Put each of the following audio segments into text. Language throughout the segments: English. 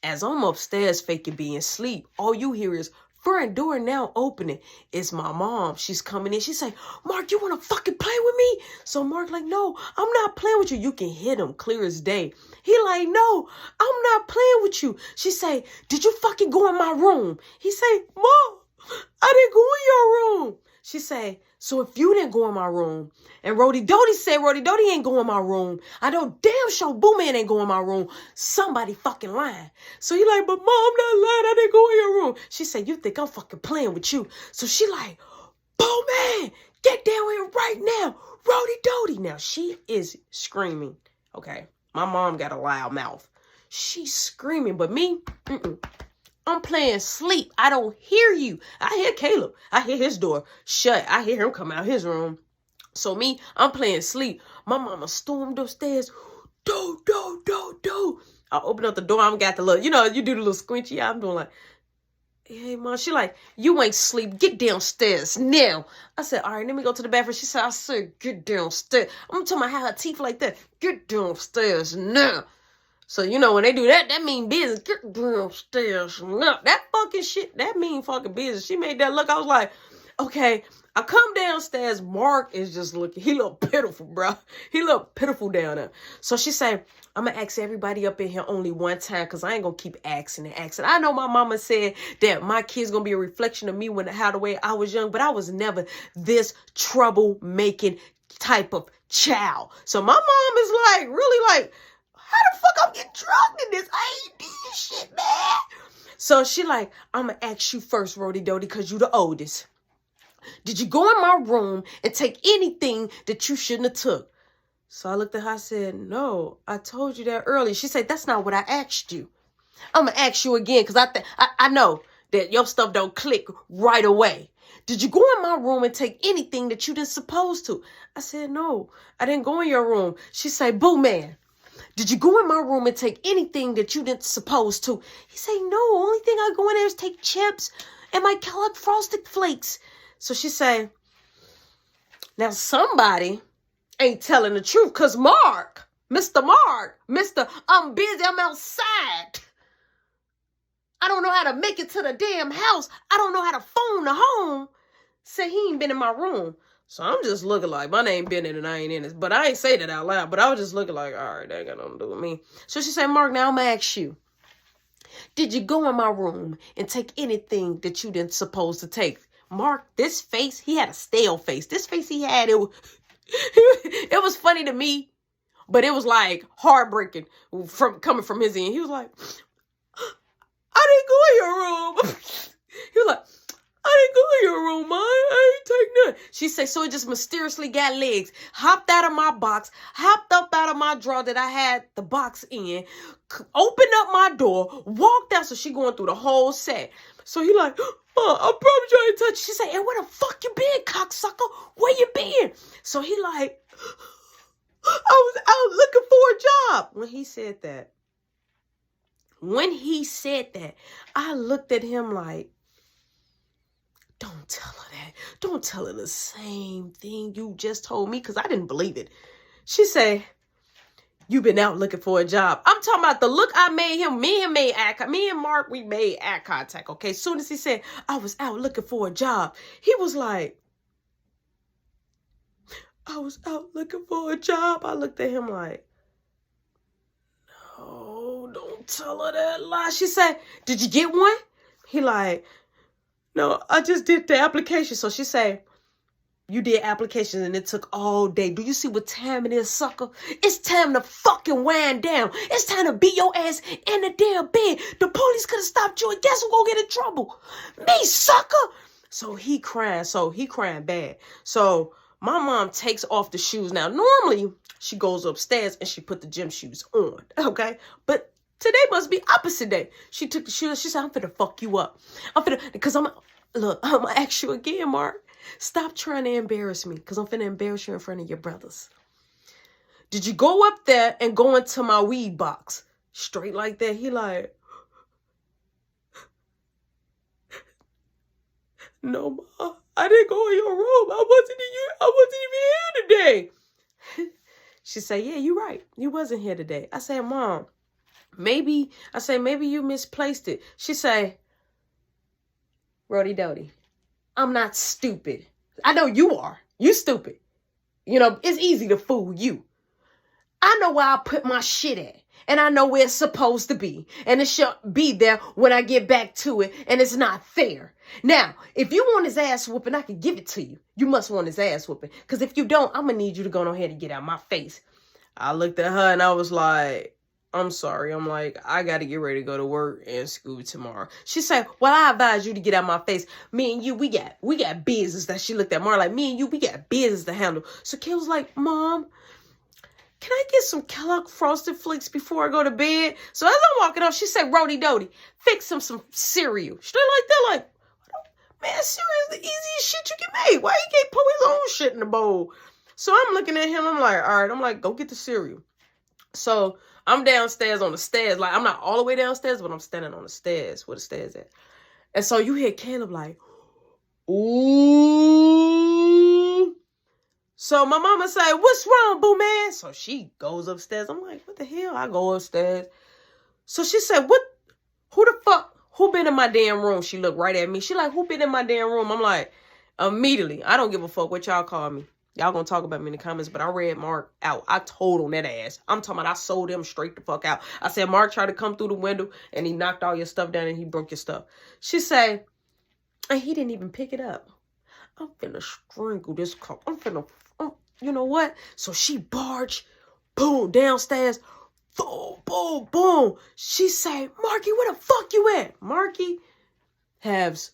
As I'm upstairs faking being asleep, all you hear is front door now opening. It's my mom. She's coming in. She say, Mark, you want to fucking play with me? So Mark like, no, I'm not playing with you. You can hit him clear as day. He like, no, I'm not playing with you. She say, did you fucking go in my room? He say, Mom, I didn't go in your room. She say, so if you didn't go in my room, and Rody Doty said Rody Doty ain't go in my room, I know damn sure Boo Man ain't go in my room, somebody fucking lying. So he like, but Mom, I'm not lying, I didn't go in your room. She said, you think I'm fucking playing with you. So she like, Boo Man, get down here right now, Rody Doty. Now she is screaming. Okay, my mom got a loud mouth. She's screaming, but me, I'm playing sleep. I don't hear you. I hear Caleb. I hear his door shut. I hear him come out his room. So me, I'm playing sleep. My mama stormed upstairs. Do. I open up the door. I'm got the little, you do the little squinchy. I'm doing like, hey, Mom. She like, you ain't sleep. Get downstairs now. I said, all right, let me go to the bathroom. She said, I said, get downstairs. I'm talking about how her teeth like that. Get downstairs now. So, when they do that, that mean business. Get downstairs. No, that fucking shit, that mean fucking business. She made that look. I was like, okay. I come downstairs. Mark is just looking. He look pitiful, bro. He look pitiful down there. So she said, I'm going to ask everybody up in here only one time because I ain't going to keep asking and asking. I know my mama said that my kid's going to be a reflection of me how the way I was young, but I was never this troublemaking type of child. So my mom is like, really like, how the fuck I'm getting drugged in this? I ain't did shit, man. So she like, I'm going to ask you first, Rody Doty, because you the oldest. Did you go in my room and take anything that you shouldn't have took? So I looked at her, I said, no, I told you that earlier. She said, that's not what I asked you. I'm going to ask you again because I know that your stuff don't click right away. Did you go in my room and take anything that you didn't supposed to? I said, no, I didn't go in your room. She said, Boo Man, did you go in my room and take anything that you didn't supposed to? He said, no, only thing I go in there is take chips and my Kellogg Frosted Flakes. So she said, now somebody ain't telling the truth because Mark, Mr. I'm busy, I'm outside. I don't know how to make it to the damn house. I don't know how to phone the home. Said he ain't been in my room. So I'm just looking like, my name been in and I ain't in it. But I ain't say that out loud. But I was just looking like, all right, that ain't got nothing to do with me. So she said, Mark, now I'm going to ask you. Did you go in my room and take anything that you didn't supposed to take? Mark, this face, he had a stale face. This face he had, it was funny to me. But it was like heartbreaking coming from his end. He was like, I didn't go in your room. He was like, I didn't go in your room, man. I ain't take nothing. She said, so it just mysteriously got legs. Hopped out of my box. Hopped up out of my drawer that I had the box in. Opened up my door. Walked out. So she going through the whole set. So he like, I promise you I ain't touch you. She said, and where the fuck you been, cocksucker? Where you been? So he like, I was out looking for a job. When he said that, I looked at him like, don't tell her that. Don't tell her the same thing you just told me because I didn't believe it. She said, you been out looking for a job. I'm talking about the look I made him. Me and Mark, we made eye contact, okay? As soon as he said, I was out looking for a job, he was like, I was out looking for a job. I looked at him like, no, don't tell her that lie. She said, did you get one? He like, no, I just did the application. So she said, you did applications and it took all day. Do you see what time it is, sucker? It's time to fucking wind down. It's time to beat your ass in the damn bed. The police could have stopped you and guess who gonna get in trouble? Me, sucker. So he crying bad. So my mom takes off the shoes. Now, normally she goes upstairs and she put the gym shoes on, okay? But today must be opposite day. She took the shoes. She said, I'm finna fuck you up. I'm gonna ask you again, Mark. Stop trying to embarrass me because I'm finna embarrass you in front of your brothers. Did you go up there and go into my weed box? Straight like that. He like, no, Ma, I didn't go in your room. I wasn't even here today. She said, yeah, you're right. You wasn't here today. I said, Mom, Maybe, I say, maybe you misplaced it. She say, Rody Dody, I'm not stupid. I know you are. You stupid. You know, it's easy to fool you. I know where I put my shit at. And I know where it's supposed to be. And it should be there when I get back to it. And it's not fair. Now, if you want his ass whooping, I can give it to you. You must want his ass whooping. Because if you don't, I'm going to need you to go ahead and get out of my face. I looked at her and I was like, I'm sorry. I'm like, I got to get ready to go to work and school tomorrow. She said, well, I advise you to get out of my face. Me and you, we got business. That she looked at Mar like, me and you, we got business to handle. So Kay was like, Mom, can I get some Kellogg Frosted Flakes before I go to bed? So as I'm walking off, she said, Rody Dody, fix him some cereal. Straight like that, like, man, cereal is the easiest shit you can make. Why he can't put his own shit in the bowl? So I'm looking at him. I'm like, all right. I'm like, go get the cereal. So I'm downstairs on the stairs. Like, I'm not all the way downstairs, but I'm standing on the stairs where the stairs at. And so you hear Caleb like, ooh. So my mama say, what's wrong, boo man? So she goes upstairs. I'm like, what the hell? I go upstairs. So she said, who the fuck, who been in my damn room? She looked right at me. She like, who been in my damn room? I'm like, immediately, I don't give a fuck what y'all call me. Y'all gonna talk about me in the comments, but I read Mark out. I told on that ass. I'm talking about I sold him straight the fuck out. I said, Mark tried to come through the window and he knocked all your stuff down and he broke your stuff. She say, and he didn't even pick it up. I'm finna strangle this cup. You know what? So she barged, boom, downstairs, boom, boom, boom. She say, Marky, where the fuck you at? Marky has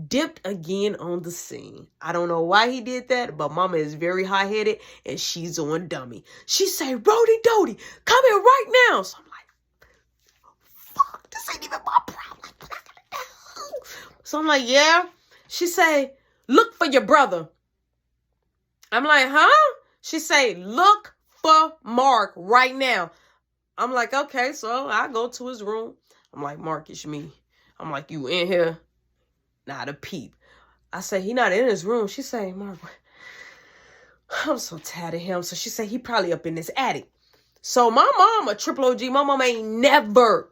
dipped again on the scene. I don't know why he did that, but mama is very high-headed and she's on dummy. She say, Rody Dody, come here right now. So I'm like, fuck, this ain't even my problem. So I'm like, yeah. She say, look for your brother. I'm like, huh? She say, look for Mark right now. I'm like, okay. So I go to his room. I'm like, Mark, it's me. I'm like, you in here? Not a peep. I say, he not in his room. She say, Mark, I'm so tired of him. So she say, he probably up in this attic. So my mama, Triple OG, my mama ain't never,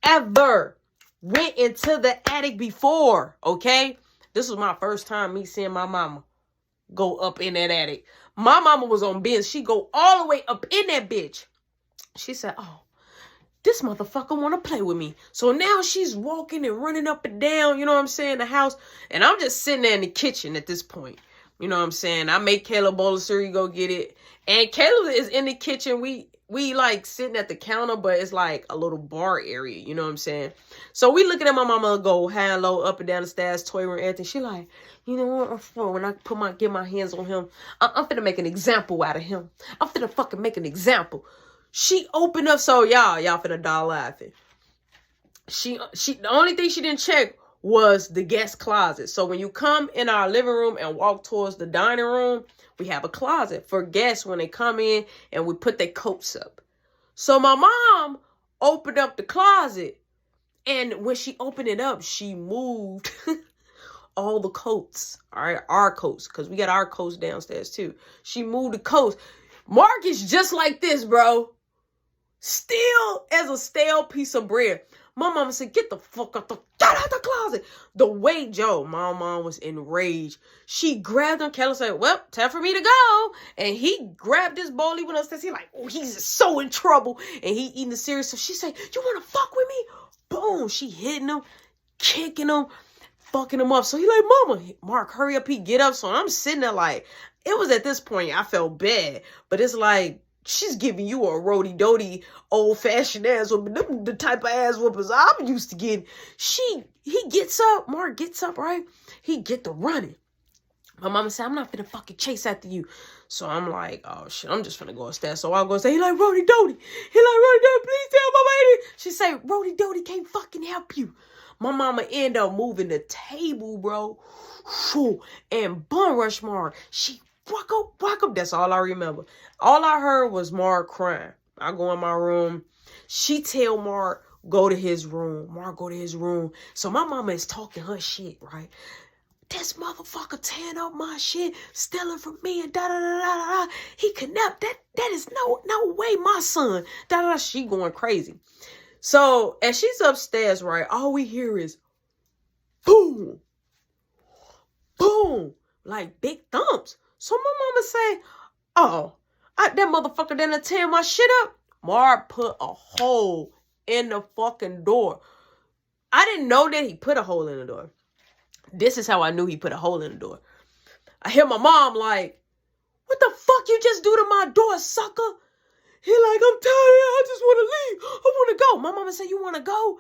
ever went into the attic before, okay? This was my first time me seeing my mama go up in that attic. My mama was on business. She go all the way up in that bitch. She said, oh, this motherfucker want to play with me. So now she's walking and running up and down, you know what I'm saying, the house. And I'm just sitting there in the kitchen at this point. You know what I'm saying? I make Caleb a bowl of cereal, go get it. And Caleb is in the kitchen. We like sitting at the counter, but it's like a little bar area. You know what I'm saying? So we looking at my mama go high and low, up and down the stairs, toy and everything. She like, you know what? When I get my hands on him, I'm finna make an example out of him. I'm finna fucking make an example. She opened up, so y'all finna die laughing. She the only thing she didn't check was the guest closet. So when you come in our living room and walk towards the dining room, we have a closet for guests when they come in and we put their coats up. So my mom opened up the closet, and when she opened it up, she moved all the coats, all right, our coats, because we got our coats downstairs too. She moved the coats. Mark is just like this, bro. Still as a stale piece of bread. My mama said, get the fuck out the closet. The way Joe, my mom was enraged. She grabbed him. Kelly said, well, time for me to go. And he grabbed this bowl. He went upstairs. He like, oh, he's so in trouble. And he eating the cereal. So she said, you want to fuck with me? Boom. She hitting him, kicking him, fucking him up. So he like, mama, Mark, hurry up. He get up. So I'm sitting there like, it was at this point I felt bad. But it's like, she's giving you a Rody Dody old-fashioned ass whooping. Them the type of ass whoopers I'm used to getting. He gets up. Mark gets up, right? He get to running. My mama said, I'm not finna fucking chase after you. So I'm like, oh shit, I'm just finna go upstairs. So I'll go say, he like, Rody Dody. He like, Rody Dody, please tell my lady. She say, Rody Dody can't fucking help you. My mama end up moving the table, bro. And bum rush Mark. She walk up. That's all I remember. All I heard was Mark crying. I go in my room. She tell Mark, go to his room. Mark go to his room. So my mama is talking her shit, right? This motherfucker tearing up my shit, stealing from me, and da-da-da-da-da. He could not, that is no way my son. Da-da-da. She going crazy. So as she's upstairs, right, all we hear is boom, boom, like big thumps. So my mama say, oh, that motherfucker didn't tear my shit up. Mark put a hole in the fucking door. I didn't know that he put a hole in the door. This is how I knew he put a hole in the door. I hear my mom like, what the fuck you just do to my door, sucker? He like, I'm tired. I just want to leave. I want to go. My mama said, you want to go?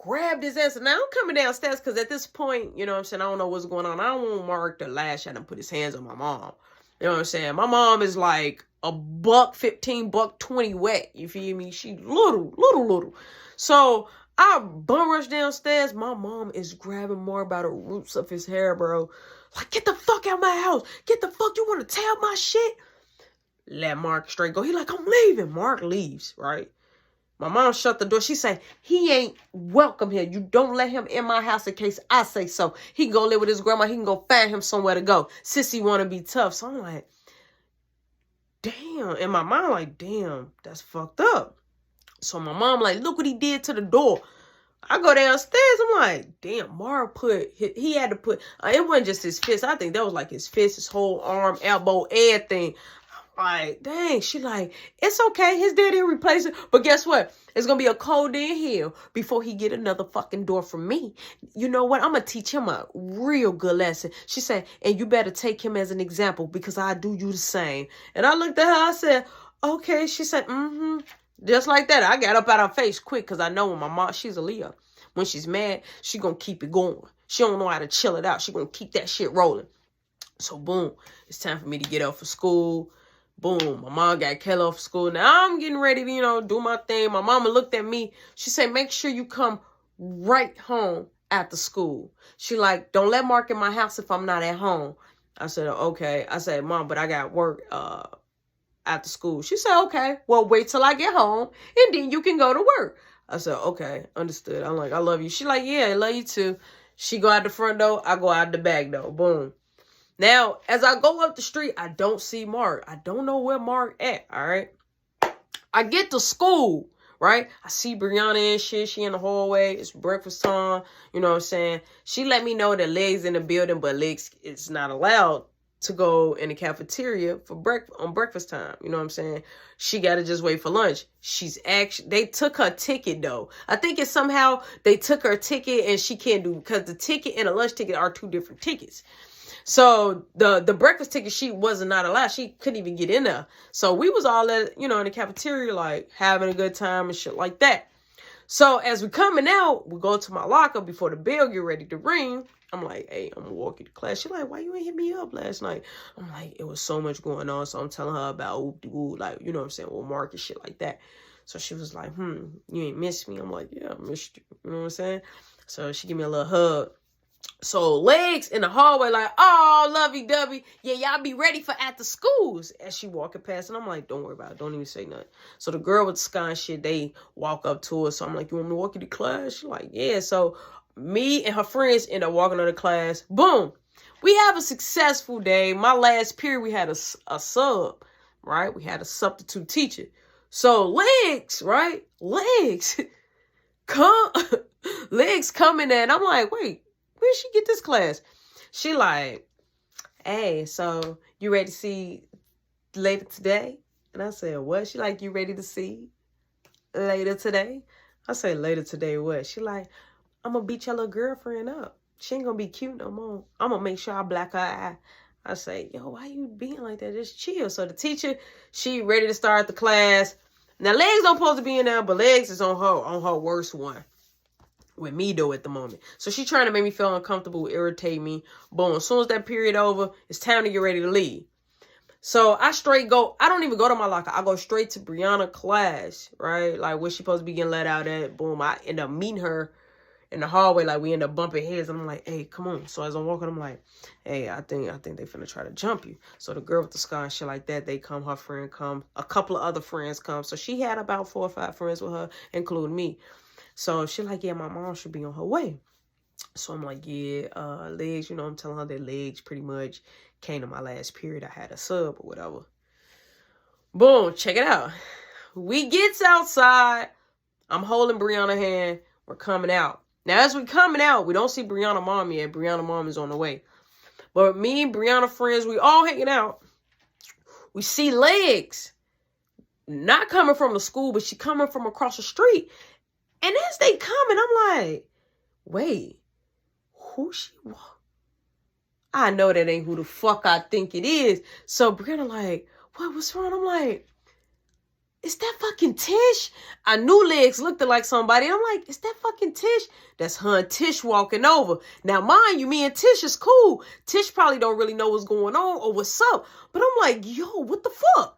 Grabbed his ass. Now I'm coming downstairs because at this point, you know what I'm saying, I don't know what's going on. I don't want Mark to lash at him, put his hands on my mom. You know what I'm saying? My mom is like a $1.15, $1.20 wet. You feel me? She little. So I bum rush downstairs. My mom is grabbing Mark by the roots of his hair, bro. Like, get the fuck out of my house. Get the fuck, you want to tear my shit? Let Mark straight go. He like, I'm leaving. Mark leaves, right? My mom shut the door. She said, he ain't welcome here. You don't let him in my house in case I say so. He can go live with his grandma. He can go find him somewhere to go. Sissy want to be tough. So I'm like, damn. And my mom like, damn, that's fucked up. So my mom like, look what he did to the door. I go downstairs. I'm like, damn, Mark he had to put, it wasn't just his fist. I think that was like his fist, his whole arm, elbow, everything. Like, dang, she like, it's okay. His daddy will replace it. But guess what? It's going to be a cold day in hell before he get another fucking door from me. You know what? I'm going to teach him a real good lesson. She said, and you better take him as an example because I do you the same. And I looked at her. I said, okay. She said, just like that. I got up out her face quick because I know when my mom, she's a Leo. When she's mad, she going to keep it going. She don't know how to chill it out. She going to keep that shit rolling. So boom, it's time for me to get up for school. Boom, my mom got Kelly off school. Now I'm getting ready to, you know, do my thing. My mama looked at me. She said, make sure you come right home after school. She like, don't let Mark in my house if I'm not at home. I said, okay. I said, Mom, but I got work after school. She said, okay, well, wait till I get home and then you can go to work. I said, okay, understood. I'm like, I love you. She like, yeah, I love you too. She go out the front door. I go out the back door. Boom. Now, as I go up the street, I don't see Mark. I don't know where Mark at, all right? I get to school, right? I see Brianna and shit. She in the hallway. It's breakfast time. You know what I'm saying? She let me know that Legs in the building, but Legs is not allowed to go in the cafeteria for breakfast time. You know what I'm saying? She got to just wait for lunch. They took her ticket, though. I think it's somehow they took her ticket and she can't do, because the ticket and the lunch ticket are two different tickets. So the breakfast ticket, she was not allowed. She couldn't even get in there. So we was all at, you know, in the cafeteria, like having a good time and shit like that. So as we coming out, we go to my locker before the bell get ready to ring. I'm like, hey, I'm gonna walk you to class. She's like, why you ain't hit me up last night? I'm like, it was so much going on. So I'm telling her about, like, you know what I'm saying, with Mark and shit like that. So she was like, you ain't missed me. I'm like, yeah, I missed you. You know what I'm saying? So she give me a little hug. So Legs in the hallway like, oh, lovey-dovey. Yeah, y'all be ready for after schools. As she walking past, and I'm like, don't worry about it. Don't even say nothing. So the girl with the sky and shit, they walk up to her. So I'm like, you want me to walk you to class? She's like, yeah. So me and her friends end up walking to the class. Boom. We have a successful day. My last period, we had a sub, right? We had a substitute teacher. So Legs, right? Legs coming in. I'm like, wait. Where'd she get this class? She like, hey, so you ready to see later today? And I said, what? She like, you ready to see later today? I said, later today what? She like, I'm going to beat your little girlfriend up. She ain't going to be cute no more. I'm going to make sure I black her eye. I say, yo, why you being like that? Just chill. So the teacher, she ready to start the class. Now, Legs don't supposed to be in there, but Legs is on her worst one. With me though at the moment. So she trying to make me feel uncomfortable, irritate me. Boom. As soon as that period over, it's time to get ready to leave. So I don't even go to my locker. I go straight to Brianna class, right? Like where she supposed to be getting let out at. Boom. I end up meeting her in the hallway. Like we end up bumping heads. And I'm like, hey, come on. So as I'm walking, I'm like, hey, I think they finna try to jump you. So the girl with the scar and shit like that, they come, her friend come, a couple of other friends come. So she had about 4 or 5 friends with her, including me. So she like, yeah, my mom should be on her way. So I'm like, yeah, Legs, you know, I'm telling her that Legs pretty much came to my last period. I had a sub or whatever. Boom, check it out. We gets outside. I'm holding Brianna's hand. We're coming out. Now, as we're coming out, we don't see Brianna's mom yet. Brianna's mom is on the way. But me and Brianna friends, we all hanging out. We see legs. Not coming from the school, but she coming from across the street. And as they coming, I'm like, wait, who she was? I know that ain't who the fuck I think it is. So Brianna like, what's wrong? I'm like, is that fucking Tish? I knew legs looked like somebody. I'm like, is that fucking Tish? That's her and Tish walking over. Now, mind you, me and Tish is cool. Tish probably don't really know what's going on or what's up. But I'm like, yo, what the fuck?